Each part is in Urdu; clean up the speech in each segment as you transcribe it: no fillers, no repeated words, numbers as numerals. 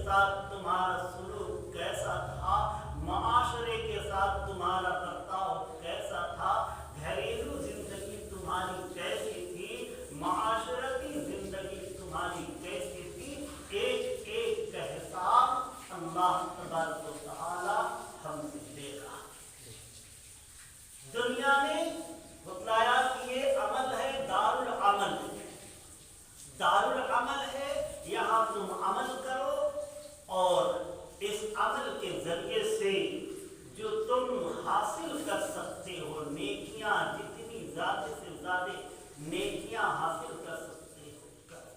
ساتھ تمہارا سلوک کیسا تھا، معاشرے کے ساتھ تمہارا برتاؤ کیسا تھا، گھریلو زندگی تمہاری کیسی تھی، معاشرتی زندگی تمہاری کیسی تھی، ایک ایک کا حساب اللہ تبارک و تعالی ہم سے لے گا۔ دنیا نے بتلایا کہ یہ عمل ہے دارالعمل، دارالعمل ہے، یہاں تم عمل کرو اور اس عمل کے ذریعے سے جو تم حاصل کر سکتے ہو نیکیاں، جتنی زیادہ سے زیادہ نیکیاں حاصل کر سکتے ہو کرو۔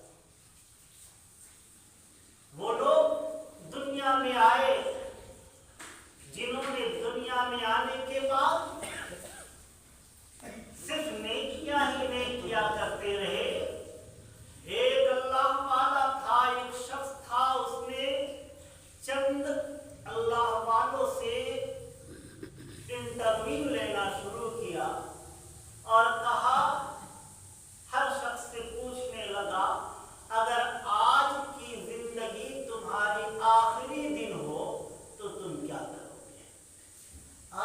وہ لوگ دنیا میں آئے جنہوں نے دنیا میں آنے کے بعد صرف نیکیاں ہی نہیں کیا کرتے رہے۔ ایک اللہ والا تھا، ایک شخص تھا، اس نے چند اللہ والوں سے انٹرویو لینا شروع کیا اور کہا، ہر شخص سے پوچھنے لگا، اگر آج کی زندگی تمہاری آخری دن ہو تو تم کیا کرو گے؟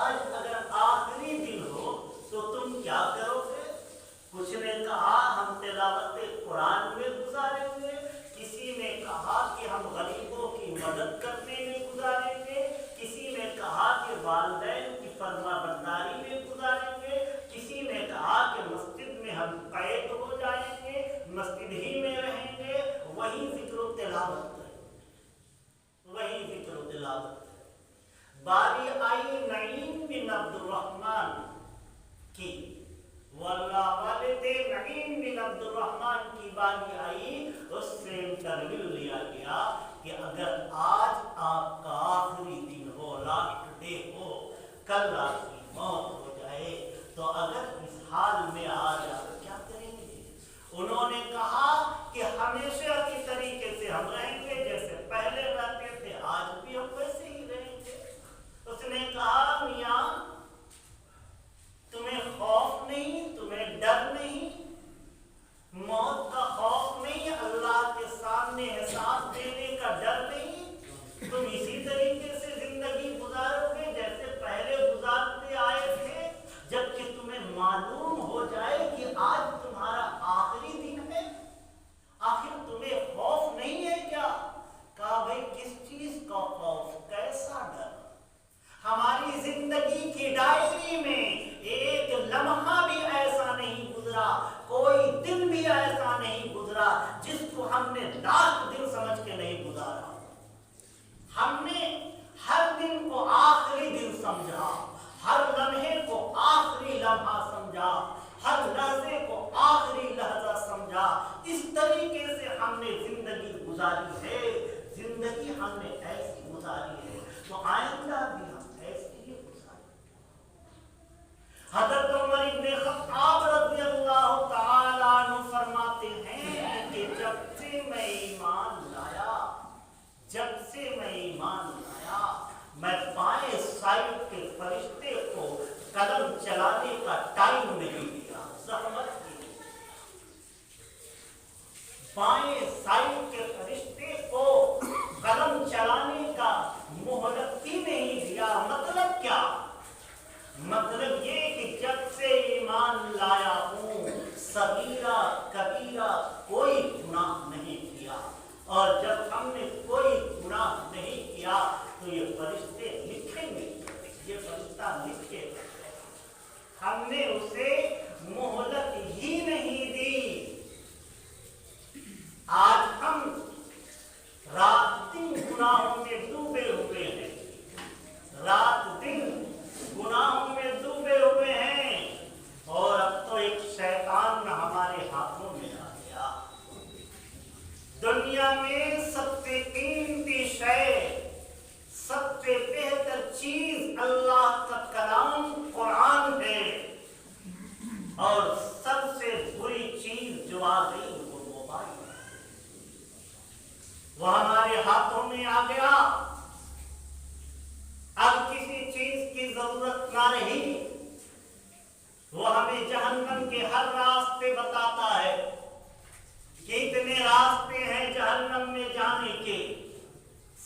آج اگر آخری دن ہو تو تم کیا کرو گے؟ کچھ نے کہا ہم تلاوت قرآن میں گزاریں گے، کسی نے کہا کہ ہم غریبوں کی مدد کرنے میں گزاریں گے، کسی نے کہا کہ والدین کی فرما برداری میں گزاریں گے، کسی نے کہا کہ مسجد میں ہم قید ہو جائیں گے، مسجد ہی میں رہیں گے، وہی ذکر و تلاوت کریں گے، وہی ذکر و تلاوت کریں گے۔ باری آئی نعیم بن عبد الرحمن کی، واللہ والد نعیم بن عبد الرحمن کی باری آئی، اس سے انٹرویو لیا گیا کہ اگر آج آپ کا آخری دن ہو، لاسٹ ڈے ہو، کل آپ کی موت ہو جائے تو اگر اس حال میں آج آپ کیا کریں گے؟ انہوں نے کہا کہ ہمیشہ کی طریقے سے ہم رہیں گے، جیسے پہلے رہتے تھے آج بھی ہم ویسے ہی رہیں گے۔ اس نے کہا، میاں تمہیں خوف نہیں، تمہیں ڈر نہیں، موت کا خوف نہیں، اللہ کے سامنے حساب دینے کا ڈر نہیں، تم اسی طریقے سے زندگی گزارو گے جیسے پہلے گزارتے آئے تھے، جبکہ تمہیں معلوم ہو جائے کہ آج تمہارا آخری دن ہے، آخر تمہیں خوف نہیں ہے کیا؟ کہا بھائی کس چیز کا خوف، کیسا ڈر؟ ہماری زندگی کی ڈائری میں ایک لمحہ بھی ایسا نہیں گزرا، کوئی دن بھی ایسا نہیں گزرا جس کو ہم نے لاسٹ دن سمجھ کے نہیں گزارا۔ ہم نے ہر دن کو آخری دن سمجھا، ہر لمحے کو آخری لمحہ سمجھا، ہر لحظے کو آخری لحظہ سمجھا۔ اس طریقے سے ہم نے زندگی گزاری ہے، زندگی ہم نے ایسی گزاری ہے تو آئندہ بھی ہم ایسی ہی گزاریں۔ حضرت عمر ابن خطاب رضی اللہ تعالی عنہ فرماتے ہیں کہ جب سے میں ایمان لایا، میں بائیں سائڈ کے فرشتے کو قدم چلانے کا ٹائم نہیں دیا، زحمت کی۔ بائیں سائڈ کے فرشتے کو قدم چلانے کا مہلت ہی نہیں دیا۔ مطلب کیا؟ مطلب یہ کہ جب سے ایمان لایا ہوں صغیرہ کبیرہ کوئی گناہ نہیں کیا، اور جب ہم نے کوئی گناہ نہیں کیا تو یہ فرشتے لکھیں گے، یہ فرشتہ لکھ کے ہم نے اسے مہلت ہی نہیں دی۔ آج ہم رات دن گناہوں میں ڈوبے ہوئے ہیں، رات دن گناہوں میں ڈوبے ہوئے ہیں، اور اب تو ایک شیطان ہمارے ہاتھوں میں آ گیا۔ دنیا میں سب سے قیمتی شے، سب سے بہتر چیز اللہ کا کلام قرآن ہے، اور سب سے بری چیز جو آ گئی وہ موبائل ہے۔ وہ ہمارے ہاتھوں میں آ گیا، اب کسی چیز کی ضرورت نہ رہی، وہ ہمیں جہنم کے ہر راستے بتاتا ہے کہ اتنے راستے ہیں جہنم میں جانے کے،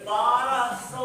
1200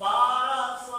1200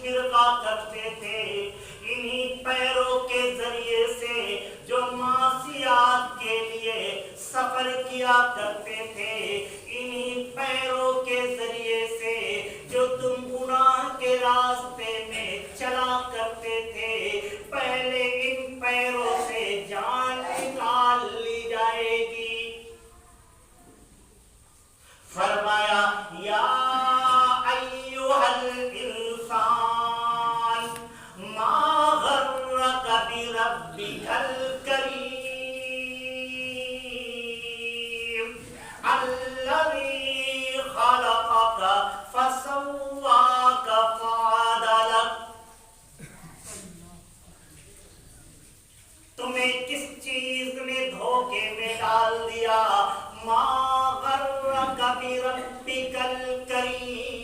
پھرکا کرتے تھے، انہی پیروں کے ذریعے سے جو معصیات کے لیے سفر کیا کرتے تھے، انہی پیروں کے ذریعے سے جو تم گناہ کے راستے میں چلا کرتے تھے، پہلے ان پیروں سے جان نکال لی جائے گی۔ فرمایا یا ایھا الانسان ما غرک بربک الکریم الذی خلقک فسواک فعدلک۔ تمہیں کس چیز نے دھوکے میں ڈال دیا؟ ما غرک بربک الکریم،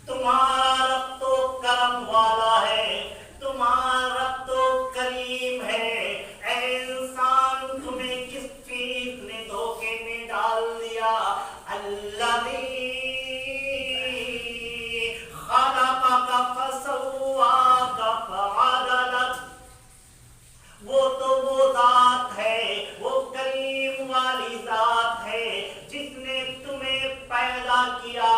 تمہارا رب تو کرم والا ہے، تمہارا رب تو کریم ہے۔ اے انسان، تمہیں کس چیز نے دھوکے میں ڈال دیا؟ الذی خلقک فسواک فعدلک، وہ تو وہ ذات ہے، وہ کریم والی ذات ہے جس نے تمہیں پیدا کیا،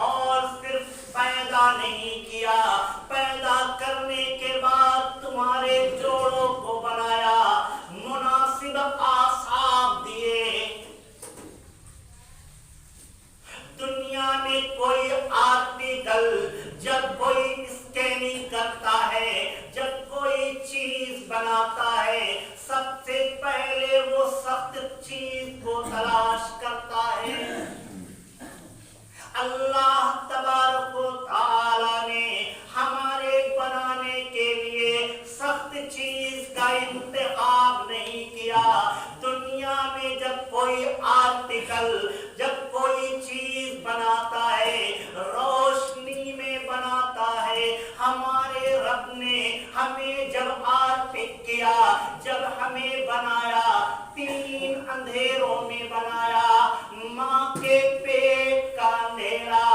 اور صرف پیدا نہیں کیا، پیدا کرنے کے بعد تمہارے جوڑوں کو بنایا، مناسب اعصاب دیے۔ دنیا میں کوئی آرٹیکل جب کوئی اسکیننگ کرتا ہے، جب کوئی چیز بناتا ہے، سب سے پہلے وہ سخت چیز کو تلاش کرتا ہے۔ اللہ تبارک و تعالی نے ہمارے بنانے کے لیے سخت چیز کا انتخاب نہیں کیا۔ دنیا میں جب کوئی آرٹیکل، جب کوئی چیز بناتا ہے، روشنی میں بناتا ہے۔ ہمارے رب نے ہمیں جب آرٹیک کیا، جب ہمیں بنایا، 3 اندھیروں میں بنایا۔ ماں کے پیٹ کا اندھیرا،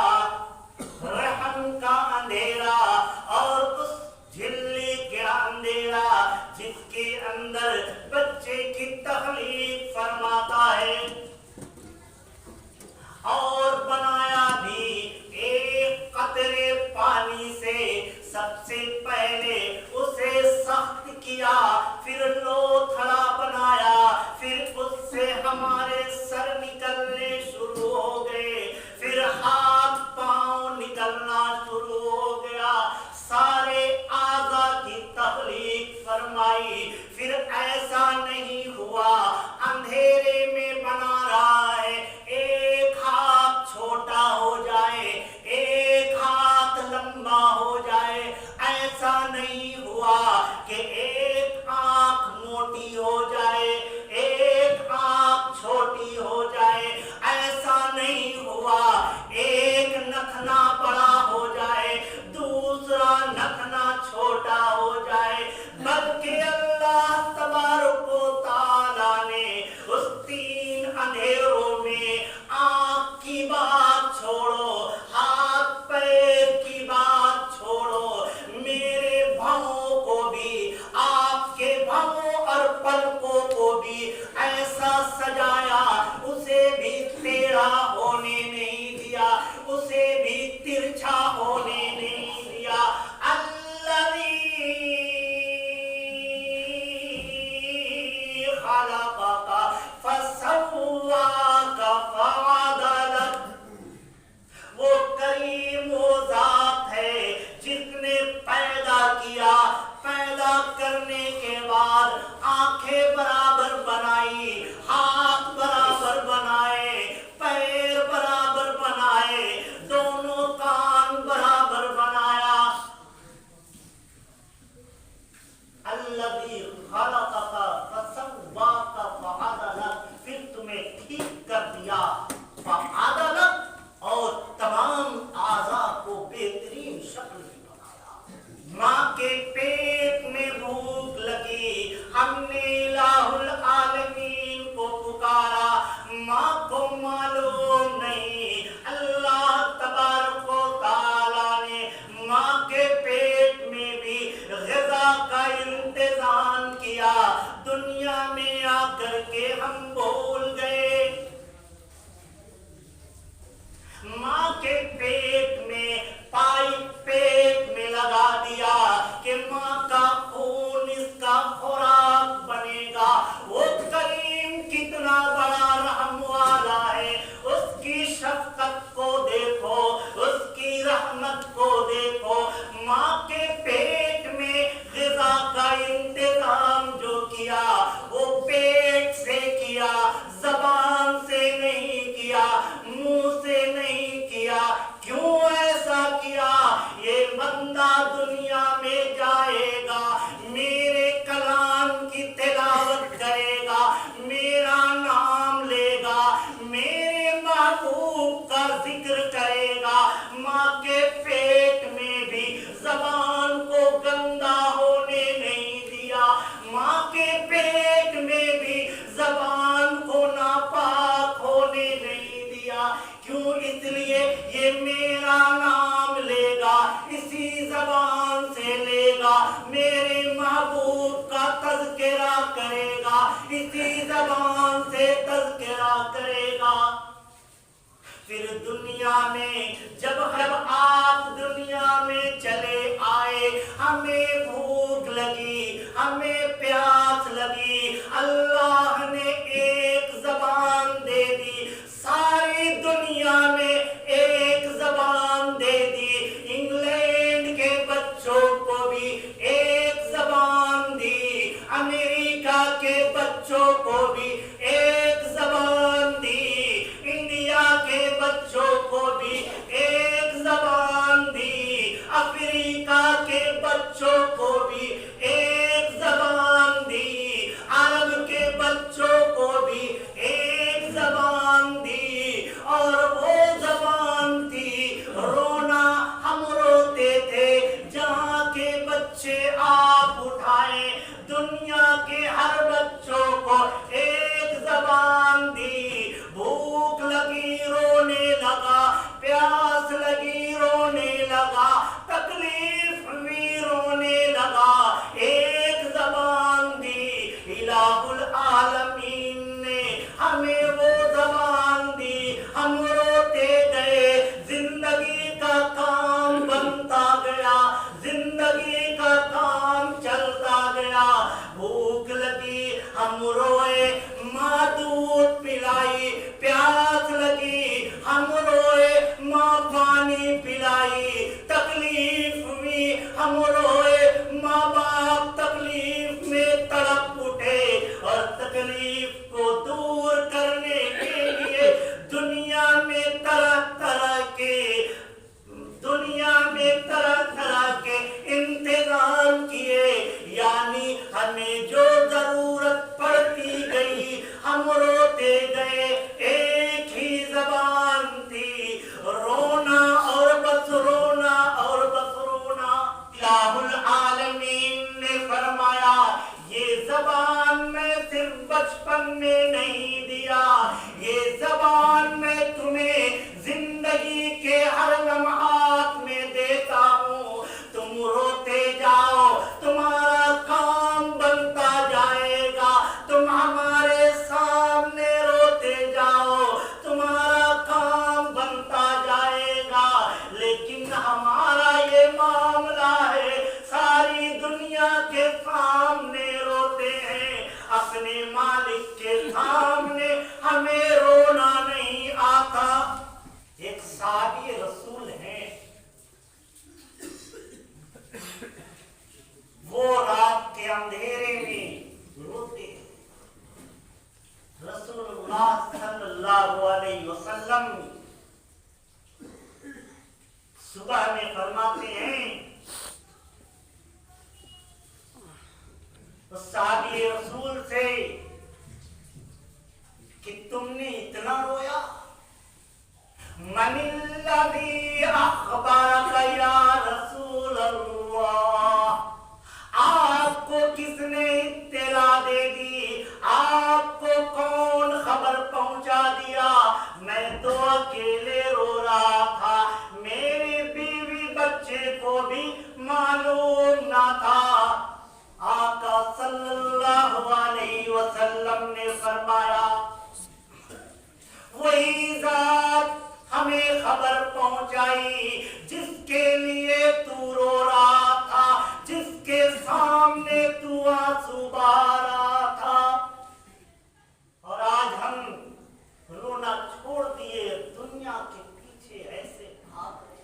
حکمت کو دیکھو، ماں کے پیٹ میں غذا کا انتظام جو کیا وہ پیٹ سے کیا، زبان سے نہیں کیا، منہ سے نہیں کیا۔ کیوں ایسا کیا؟ یہ بندہ دنیا میں جائے گا، میرے کلام کی تلاوت کرے گا، میرا نام لے گا، میرے محبوب کا ذکر کرے گا، ماں کے پیٹ میں بھی زبان کو گندا ہونے نہیں دیا، ماں کے پیٹ میں بھی زبان کو ناپاک ہونے نہیں دیا۔ کیوں؟ اس لیے یہ میرا نام لے گا، اسی زبان سے لے گا، میرے محبوب کا تذکرہ کرے گا، اسی زبان سے تذکرہ کرے گا۔ پھر دنیا میں جب آپ دنیا میں چلے آئے، ہمیں بھوک لگی، ہمیں پیاس لگی، اللہ نے ایک زبان دے دی، ساری دنیا میں ایک زبان دے دی، انگلینڈ کے بچوں کو بھی ایک زبان دی، امریکہ کے بچوں کو بھی ایک زبان دی، انڈیا کے بچوں کو بھی ایک زبان دی، افریقہ کے بچوں کو بھی ایک زبان دی، عرب کے بچوں کو بھی ایک زبان دی، اور وہ زبان تھی رونا۔ ہم روتے تھے جہاں کے بچے آپ اٹھائیں، دنیا کے ہر بچوں کو ایک زبان دی، بھوک لگی رونے لگا، پیاس لگی رونے لگا، تکلیف ہوئی رونے لگا، ایک زبان دی، الہ العالمین نے ہمیں وہ زبان دی، ہم روتے گئے، زندگی کا کام بنتا گیا، زندگی کا کام چلتا گیا، بھوک لگی ہم روئے، ماں دودھ پلائی، پیاس لگی ہم روئے، ماں پانی پلائی، تکلیف ہوئی ہم روئے، ماں باپ تکلیف میں تڑپ اٹھے، اور تکلیف کو دور کرنے کے لیے دنیا میں طرح طرح کے انتظام کیے، یعنی ہمیں جو ضرورت پڑتی گئی ہم روتے گئے، ایک ہی زبان تھی، رونا اور بس رونا اور بس رونا۔ الہ العالمین نے فرمایا یہ زبان میں صرف بچپن میں نہیں دیا، یہ زبان میں تمہیں زندگی کے ہر لمحات میں دیتا ہوں، تم روتے جاؤ، تمہارا کام بنتا جائے گا، تم ہمارے سامنے روتے جاؤ، تمہارا کام بنتا جائے گا، لیکن ہمارا یہ معاملہ ہے ساری دنیا کے سامنے روتے ہیں، اپنے مالک کے سامنے ہمیں رونا نہیں آتا۔ ایک صحابی رسول ہیں، وہ رات کے اندھیرے میں روتے، رسول اللہ صلی اللہ علیہ وسلم صبح میں فرماتے ہیں، صحابی رسول سے کہ تم نے اتنا رویا، من الذی اخبرک یا رسول اللہ، آپ کو کس نے اطلاع دے دی، آپ کو کون خبر پہنچا دیا؟ میں تو اکیلے رو رہا تھا، میری بیوی بچے کو بھی معلوم نہ تھا۔ آقا صلی اللہ علیہ وسلم نے فرمایا وہی ذات ہمیں خبر پہنچائی جس کے لیے تو رو رہا تھا، جس کے سامنے تو آنسو بہا رہا تھا، اور آج ہم رونا چھوڑ دیے، دنیا کے پیچھے ایسے بھاگ رہے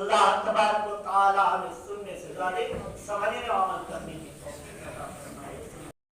اللہ تبارک و تعالی ہمیں سننے سے زیادہ سمجھنے اور عمل کرنے کی